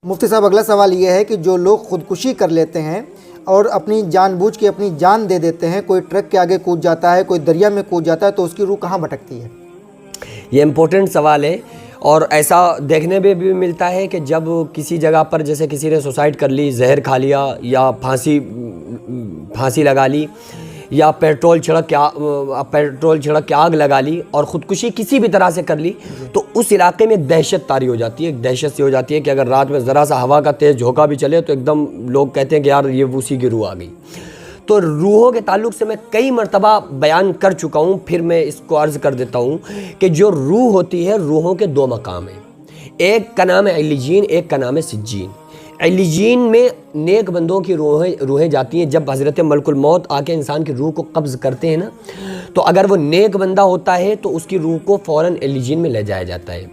مفتی صاحب اگلا سوال یہ ہے کہ جو لوگ خودکشی کر لیتے ہیں اور اپنی جان بوجھ کے اپنی جان دے دیتے ہیں، کوئی ٹرک کے آگے کود جاتا ہے، کوئی دریا میں کود جاتا ہے، تو اس کی روح کہاں بھٹکتی ہے؟ یہ امپورٹنٹ سوال ہے، اور ایسا دیکھنے میں بھی ملتا ہے کہ جب کسی جگہ پر جیسے کسی نے سوسائڈ کر لی، زہر کھا لیا یا پھانسی لگا لی یا پیٹرول چھڑک کے آگ لگا لی اور خودکشی کسی بھی طرح سے کر لی، تو اس علاقے میں دہشت طاری ہو جاتی ہے، ایک دہشت سی ہو جاتی ہے کہ اگر رات میں ذرا سا ہوا کا تیز جھونکا بھی چلے تو ایک دم لوگ کہتے ہیں کہ یار یہ اسی کی روح آ گئی۔ تو روحوں کے تعلق سے میں کئی مرتبہ بیان کر چکا ہوں، پھر میں اس کو عرض کر دیتا ہوں کہ جو روح ہوتی ہے، روحوں کے دو مقام ہیں، ایک کا نام ہے علیجین، ایک کا نام ہے سجین۔ علیجین میں نیک بندوں کی روحیں جاتی ہیں، جب حضرت ملک الموت آ کے انسان کی روح کو قبض کرتے ہیں نا، تو اگر وہ نیک بندہ ہوتا ہے تو اس کی روح کو فوراً علیجین میں لے جایا جاتا ہے۔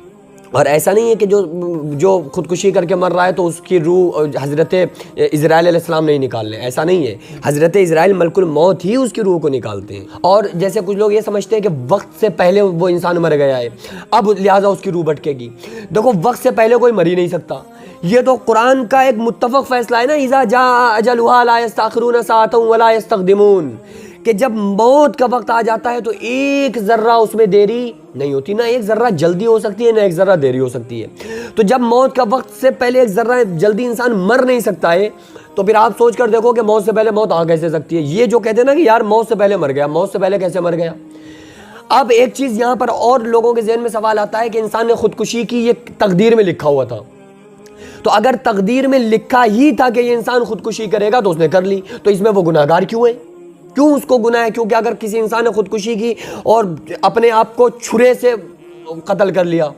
اور ایسا نہیں ہے کہ جو خودکشی کر کے مر رہا ہے تو اس کی روح حضرت اسرائیل علیہ السلام نہیں نکال لیں، ایسا نہیں ہے، حضرت اسرائیل ملک الموت ہی اس کی روح کو نکالتے ہیں۔ اور جیسے کچھ لوگ یہ سمجھتے ہیں کہ وقت سے پہلے وہ انسان مر گیا ہے، اب لہٰذا اس کی روح بھٹکے گی۔ دیکھو، وقت سے پہلے کوئی مر ہی نہیں سکتا، یہ تو قرآن کا ایک متفق فیصلہ ہے نا، اذا جاء اجلها لا يستأخرون ساعة ولا يستقدمون، کہ جب موت کا وقت آ جاتا ہے تو ایک ذرہ اس میں دیری نہیں ہوتی، نہ ایک ذرہ جلدی ہو سکتی ہے نہ ایک ذرہ دیری ہو سکتی ہے۔ تو جب موت کا وقت سے پہلے ایک ذرہ جلدی انسان مر نہیں سکتا ہے، تو پھر آپ سوچ کر دیکھو کہ موت سے پہلے موت آ کیسے سکتی ہے۔ یہ جو کہتے ہیں نا کہ یار موت سے پہلے مر گیا، موت سے پہلے کیسے مر گیا؟ اب ایک چیز یہاں پر اور لوگوں کے ذہن میں سوال آتا ہے کہ انسان نے خودکشی کی، یہ تقدیر میں لکھا ہوا تھا، تو اگر تقدیر میں لکھا ہی تھا کہ یہ انسان خودکشی کرے گا تو اس نے کر لی، تو اس میں وہ گناہگار کیوں ہے؟ کیوں اس کو گناہ ہے؟ کیونکہ اگر کسی انسان نے خودکشی کی اور اپنے آپ کو چھرے سے قتل کر لیا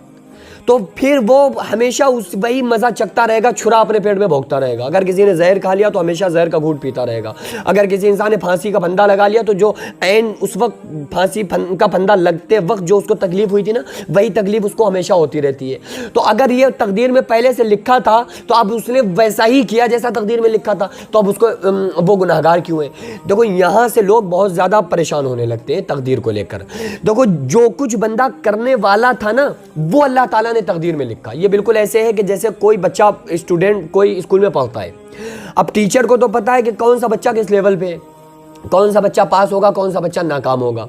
تو پھر وہ ہمیشہ وہی مزہ چکتا رہے گا، چھرا اپنے پیٹ میں بھوگتا رہے گا۔ اگر کسی نے زہر کھا لیا تو ہمیشہ زہر کا گھونٹ پیتا رہے گا۔ اگر کسی انسان نے پھانسی کا پھندا لگا لیا تو جو عین اس وقت پھانسی کا پھندا لگتے وقت جو اس کو تکلیف ہوئی تھی نا، وہی تکلیف اس کو ہمیشہ ہوتی رہتی ہے۔ تو اگر یہ تقدیر میں پہلے سے لکھا تھا تو اب اس نے ویسا ہی کیا جیسا تقدیر میں لکھا تھا، تو اب اس کو وہ گناہگار کیوں ہے؟ دیکھو، یہاں سے لوگ بہت زیادہ پریشان ہونے لگتے ہیں تقدیر کو لے کر۔ دیکھو، جو کچھ بندہ کرنے والا تھا نا، وہ اللہ تعالیٰ نے تقدیر میں لکھا۔ یہ بالکل ایسے ہے کہ جیسے کوئی بچہ اسٹوڈنٹ کوئی اسکول میں پڑھتا ہے، اب ٹیچر کو تو پتا ہے کہ کون سا بچہ کس لیول پہ ہے، کون سا بچہ پاس ہوگا، کون سا بچہ ناکام ہوگا۔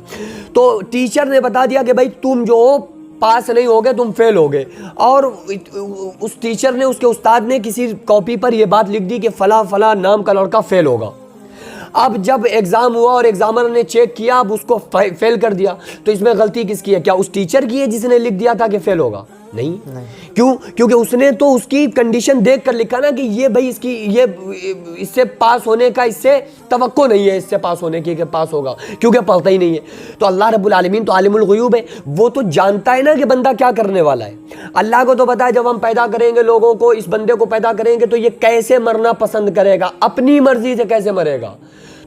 تو ٹیچر نے بتا دیا کہ بھائی تم جو پاس نہیں ہوگے، تم فیل ہوگے، اور اس ٹیچر نے، اس کے استاد نے کسی کاپی پر یہ بات لکھ دی کہ فلاں فلاں نام کا لڑکا فیل ہوگا۔ اب جب ایگزام ہوا اور ایگزامر نے چیک کیا، اب اس کو فیل کر دیا، تو اس میں غلطی کس کی ہے؟ کیا اس ٹیچر کی ہے جس نے لکھ دیا تھا کہ فیل ہوگا؟ نہیں۔ کیوں؟ کیونکہ اس نے تو اس کی کنڈیشن دیکھ کر لکھا نا کہ یہ بھائی اس سے پاس ہونے کا اس سے توقع نہیں ہے، اس سے پاس ہونے کی کہ پاس ہوگا، کیونکہ پڑھتا ہی نہیں ہے۔ تو اللہ رب العالمین تو عالم الغیوب ہے، وہ تو جانتا ہے نا کہ بندہ کیا کرنے والا ہے۔ اللہ کو تو پتا ہے جب ہم پیدا کریں گے لوگوں کو، اس بندے کو پیدا کریں گے تو یہ کیسے مرنا پسند کرے گا، اپنی مرضی سے کیسے مرے گا۔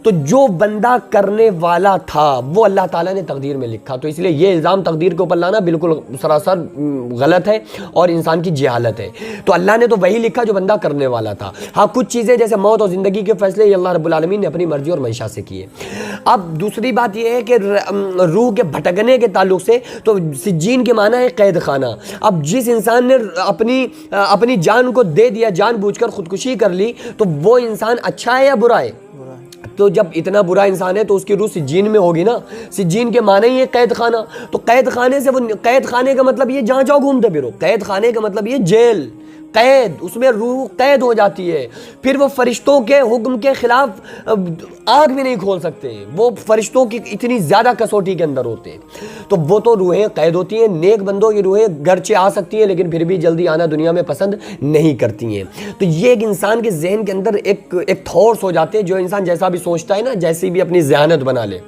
تو جو بندہ کرنے والا تھا وہ اللہ تعالیٰ نے تقدیر میں لکھا، تو اس لیے یہ الزام تقدیر کے اوپر لانا بالکل سراسر غلط ہے اور انسان کی جہالت ہے۔ تو اللہ نے تو وہی لکھا جو بندہ کرنے والا تھا۔ ہاں، کچھ چیزیں جیسے موت اور زندگی کے فیصلے یہ اللہ رب العالمین نے اپنی مرضی اور منشا سے کیے۔ اب دوسری بات یہ ہے کہ روح کے بھٹکنے کے تعلق سے تو سجین کے معنی ہے قید خانہ۔ اب جس انسان نے اپنی جان کو دے دیا، جان بوجھ کر خودکشی کر لی، تو وہ انسان اچھا ہے یا برا ہے؟ تو جب اتنا برا انسان ہے تو اس کی روح سجین میں ہوگی نا۔ سجین کے معنی ہی ہے قید خانہ، تو قید خانے سے وہ قید خانے کا مطلب یہ جہاں جاؤ گھومتے پھرو، قید خانے کا مطلب یہ جیل، قید، اس میں روح قید ہو جاتی ہے، پھر وہ فرشتوں کے حکم کے خلاف آنکھ بھی نہیں کھول سکتے، وہ فرشتوں کی اتنی زیادہ کسوٹی کے اندر ہوتے ہیں، تو وہ تو روحیں قید ہوتی ہیں۔ نیک بندوں کی روحیں گرچہ آ سکتی ہیں لیکن پھر بھی جلدی آنا دنیا میں پسند نہیں کرتی ہیں۔ تو یہ ایک انسان کے ذہن کے اندر ایک تھاٹس ہو جاتے ہیں، جو انسان جیسا بھی سوچتا ہے نا، جیسی بھی اپنی ذہانت بنا لے،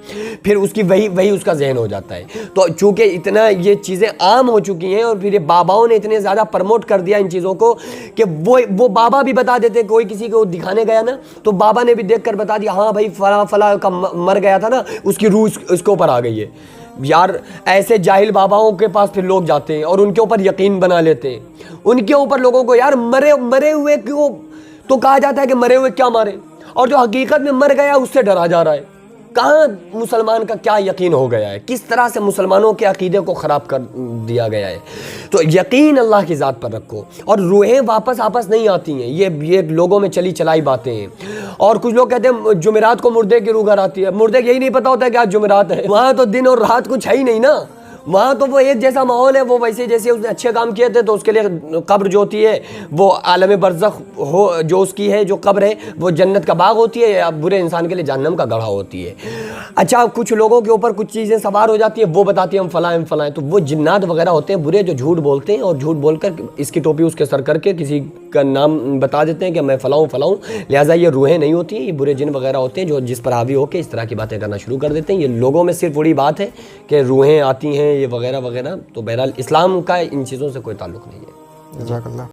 پھر اس کی وہی اس کا ذہن ہو جاتا ہے۔ تو چونکہ اتنا یہ چیزیں عام ہو چکی ہیں اور پھر یہ باباؤں نے اتنے زیادہ پرموٹ کر دیا ان چیزوں کو کہ وہ بابا بھی بتا دیتے، کوئی کسی کو دکھانے گیا نا تو بابا نے بھی دیکھ کر بتا دیا، ہاں بھائی فلاں فلاں کا مر گیا تھا نا، اس کی روح اس کے اوپر آ گئی ہے۔ یار ایسے جاہل باباؤں کے پاس پھر لوگ جاتے ہیں اور ان کے اوپر یقین بنا لیتے ہیں، ان کے اوپر لوگوں کو یار مرے ہوئے کیوں، تو کہا جاتا ہے کہ مرے ہوئے کیا مارے، اور جو حقیقت میں مر گیا اس سے ڈرا جا رہا ہے۔ کہاں مسلمان کا کیا یقین ہو گیا ہے، کس طرح سے مسلمانوں کے عقیدے کو خراب کر دیا گیا ہے۔ تو یقین اللہ کی ذات پر رکھو، اور روحیں واپس نہیں آتی ہیں، یہ لوگوں میں چلی چلائی باتیں ہیں۔ اور کچھ لوگ کہتے ہیں جمعرات کو مردے کی روح گھر آتی ہے، مردے کو یہی نہیں پتا ہوتا ہے کہ آج جمعرات ہے، وہاں تو دن اور رات کچھ ہے ہی نہیں نا، وہاں تو وہ ایک جیسا ماحول ہے، وہ ویسے جیسے اس نے اچھے کام کیے تھے تو اس کے لیے قبر جو ہوتی ہے وہ عالم برزخ ہو، جو اس کی ہے جو قبر ہے وہ جنت کا باغ ہوتی ہے، یا برے انسان کے لیے جہنم کا گڑھا ہوتی ہے۔ اچھا کچھ لوگوں کے اوپر کچھ چیزیں سوار ہو جاتی ہیں، وہ بتاتی ہیں ہم فلاں ہیں، تو وہ جنات وغیرہ ہوتے ہیں برے، جو جھوٹ بولتے ہیں، اور جھوٹ بول کر اس کی ٹوپی اس کے سر کر کے کسی کا نام بتا دیتے ہیں کہ میں فلاں ہوں، لہٰذا یہ روحیں نہیں ہوتی ہیں، یہ برے جن وغیرہ ہوتے ہیں جو جس پر حاوی ہو کے اس طرح کی باتیں کرنا شروع کر دیتے ہیں۔ یہ لوگوں میں صرف وہی بات ہے کہ روحیں آتی ہیں یہ وغیرہ وغیرہ، تو بہرحال اسلام کا ان چیزوں سے کوئی تعلق نہیں ہے۔ جزاک اللہ۔